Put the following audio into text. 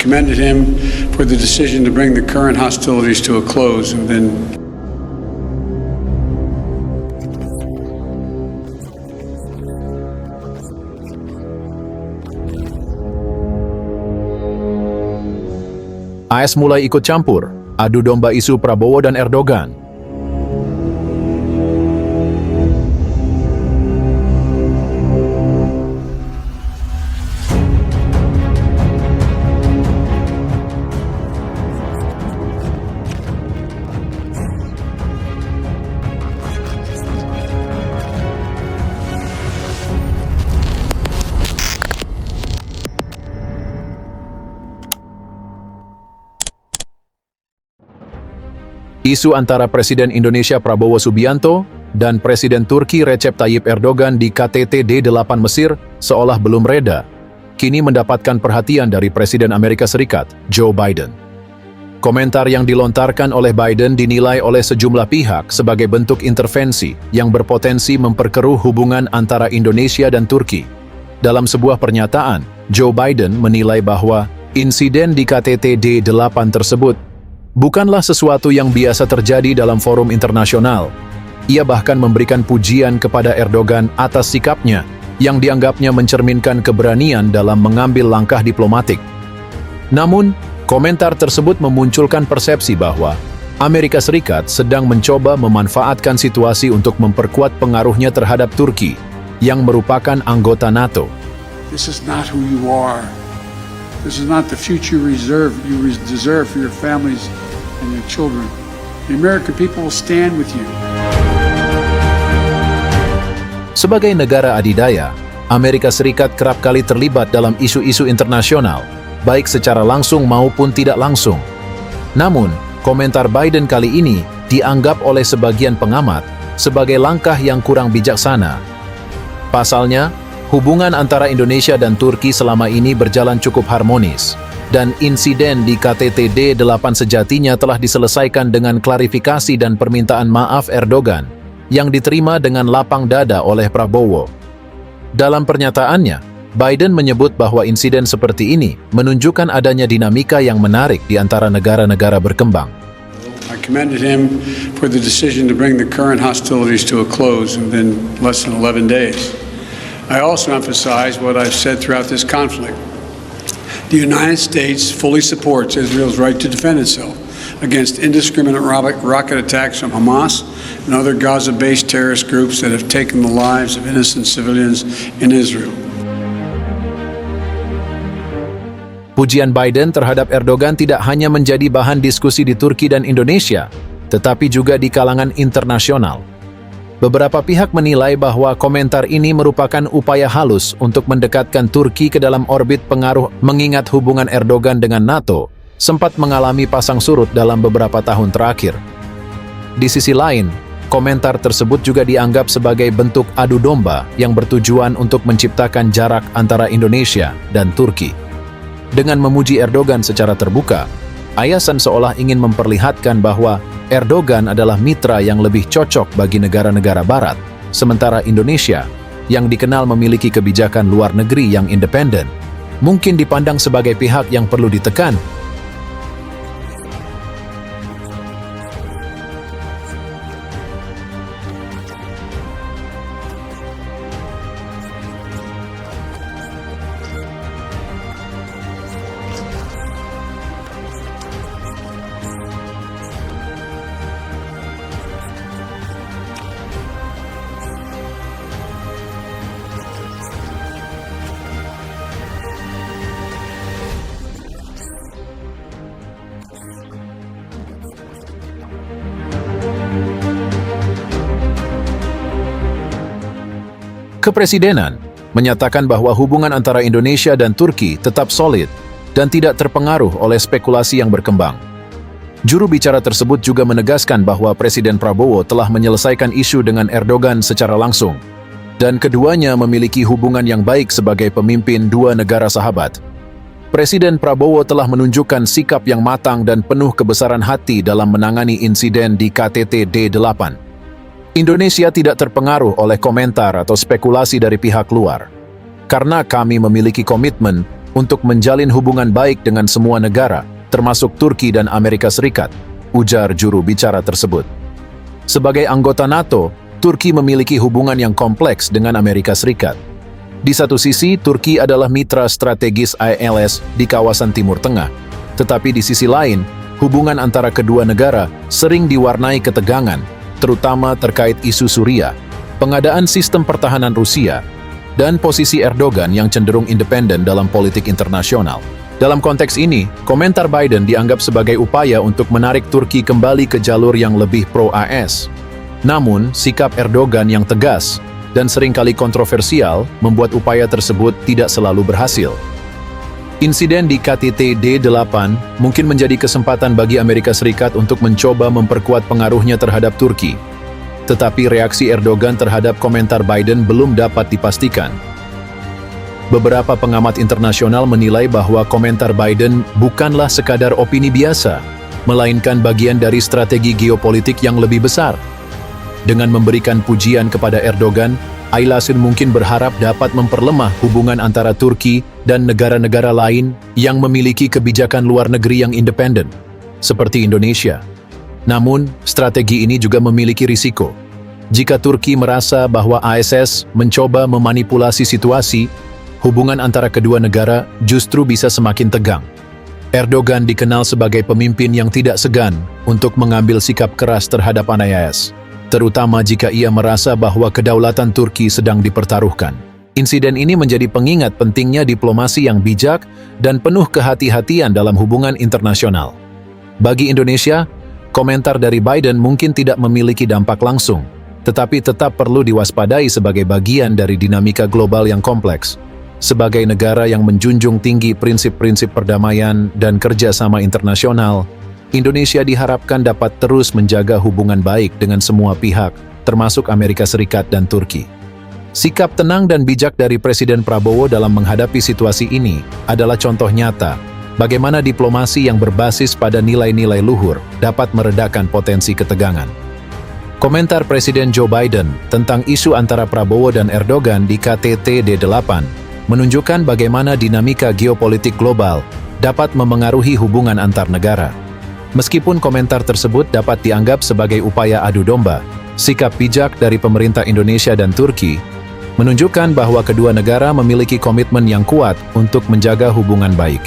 commended him for the decision to bring the current hostilities to a close and then AS mulai ikut campur, adu domba isu Prabowo dan Erdogan. Isu antara Presiden Indonesia Prabowo Subianto dan Presiden Turki Recep Tayyip Erdogan di KTT D8 Mesir seolah belum reda, kini mendapatkan perhatian dari Presiden Amerika Serikat, Joe Biden. Komentar yang dilontarkan oleh Biden dinilai oleh sejumlah pihak sebagai bentuk intervensi yang berpotensi memperkeruh hubungan antara Indonesia dan Turki. Dalam sebuah pernyataan, Joe Biden menilai bahwa insiden di KTT D8 tersebut bukanlah sesuatu yang biasa terjadi dalam forum internasional. Ia bahkan memberikan pujian kepada Erdogan atas sikapnya yang dianggapnya mencerminkan keberanian dalam mengambil langkah diplomatik. Namun, komentar tersebut memunculkan persepsi bahwa Amerika Serikat sedang mencoba memanfaatkan situasi untuk memperkuat pengaruhnya terhadap Turki yang merupakan anggota NATO. this is not who you are. This is not the future you deserve for your families and your children. The American people will stand with you. Sebagai negara adidaya, Amerika Serikat kerap kali terlibat dalam isu-isu internasional, baik secara langsung maupun tidak langsung. Namun, komentar Biden kali ini dianggap oleh sebagian pengamat sebagai langkah yang kurang bijaksana. Pasalnya, hubungan antara Indonesia dan Turki selama ini berjalan cukup harmonis, dan insiden di KTT D8 sejatinya telah diselesaikan dengan klarifikasi dan permintaan maaf Erdogan yang diterima dengan lapang dada oleh Prabowo. Dalam pernyataannya, Biden menyebut bahwa insiden seperti ini menunjukkan adanya dinamika yang menarik di antara negara-negara berkembang. I commended him for the decision to bring the current hostilities to a close within less than 11 days. I also emphasized what I've said throughout this conflict. The United States fully supports Israel's right to defend itself against indiscriminate rocket attacks from Hamas and other Gaza-based terrorist groups that have taken the lives of innocent civilians in Israel. Pujian Biden terhadap Erdogan tidak hanya menjadi bahan diskusi di Turki dan Indonesia, tetapi juga di kalangan internasional. Beberapa pihak menilai bahwa komentar ini merupakan upaya halus untuk mendekatkan Turki ke dalam orbit pengaruh mengingat hubungan Erdogan dengan NATO sempat mengalami pasang surut dalam beberapa tahun terakhir. Di sisi lain, komentar tersebut juga dianggap sebagai bentuk adu domba yang bertujuan untuk menciptakan jarak antara Indonesia dan Turki. Dengan memuji Erdogan secara terbuka, Ayasan seolah ingin memperlihatkan bahwa Erdogan adalah mitra yang lebih cocok bagi negara-negara Barat, sementara Indonesia, yang dikenal memiliki kebijakan luar negeri yang independen, mungkin dipandang sebagai pihak yang perlu ditekan. Kepresidenan menyatakan bahwa hubungan antara Indonesia dan Turki tetap solid dan tidak terpengaruh oleh spekulasi yang berkembang. Juru bicara tersebut juga menegaskan bahwa Presiden Prabowo telah menyelesaikan isu dengan Erdogan secara langsung, dan keduanya memiliki hubungan yang baik sebagai pemimpin dua negara sahabat. Presiden Prabowo telah menunjukkan sikap yang matang dan penuh kebesaran hati dalam menangani insiden di KTT D8. Indonesia tidak terpengaruh oleh komentar atau spekulasi dari pihak luar, karena kami memiliki komitmen untuk menjalin hubungan baik dengan semua negara, termasuk Turki dan Amerika Serikat, ujar juru bicara tersebut. Sebagai anggota NATO, Turki memiliki hubungan yang kompleks dengan Amerika Serikat. Di satu sisi, Turki adalah mitra strategis ILS di kawasan Timur Tengah, tetapi di sisi lain, hubungan antara kedua negara sering diwarnai ketegangan, terutama terkait isu Suriah, pengadaan sistem pertahanan Rusia, dan posisi Erdogan yang cenderung independen dalam politik internasional. Dalam konteks ini, komentar Biden dianggap sebagai upaya untuk menarik Turki kembali ke jalur yang lebih pro-AS. Namun, sikap Erdogan yang tegas dan seringkali kontroversial membuat upaya tersebut tidak selalu berhasil. Insiden di KTT D8 mungkin menjadi kesempatan bagi Amerika Serikat untuk mencoba memperkuat pengaruhnya terhadap Turki. Tetapi reaksi Erdogan terhadap komentar Biden belum dapat dipastikan. Beberapa pengamat internasional menilai bahwa komentar Biden bukanlah sekadar opini biasa, melainkan bagian dari strategi geopolitik yang lebih besar. Dengan memberikan pujian kepada Erdogan, Aylasun mungkin berharap dapat memperlemah hubungan antara Turki dan negara-negara lain yang memiliki kebijakan luar negeri yang independen, seperti Indonesia. Namun, strategi ini juga memiliki risiko. Jika Turki merasa bahwa ASS mencoba memanipulasi situasi, hubungan antara kedua negara justru bisa semakin tegang. Erdogan dikenal sebagai pemimpin yang tidak segan untuk mengambil sikap keras terhadap AS, terutama jika ia merasa bahwa kedaulatan Turki sedang dipertaruhkan. Insiden ini menjadi pengingat pentingnya diplomasi yang bijak dan penuh kehati-hatian dalam hubungan internasional. Bagi Indonesia, komentar dari Biden mungkin tidak memiliki dampak langsung, tetapi tetap perlu diwaspadai sebagai bagian dari dinamika global yang kompleks. Sebagai negara yang menjunjung tinggi prinsip-prinsip perdamaian dan kerjasama internasional, Indonesia diharapkan dapat terus menjaga hubungan baik dengan semua pihak, termasuk Amerika Serikat dan Turki. Sikap tenang dan bijak dari Presiden Prabowo dalam menghadapi situasi ini adalah contoh nyata bagaimana diplomasi yang berbasis pada nilai-nilai luhur dapat meredakan potensi ketegangan. Komentar Presiden Joe Biden tentang isu antara Prabowo dan Erdogan di KTT D8 menunjukkan bagaimana dinamika geopolitik global dapat memengaruhi hubungan antar negara. Meskipun komentar tersebut dapat dianggap sebagai upaya adu domba, sikap bijak dari pemerintah Indonesia dan Turki menunjukkan bahwa kedua negara memiliki komitmen yang kuat untuk menjaga hubungan baik.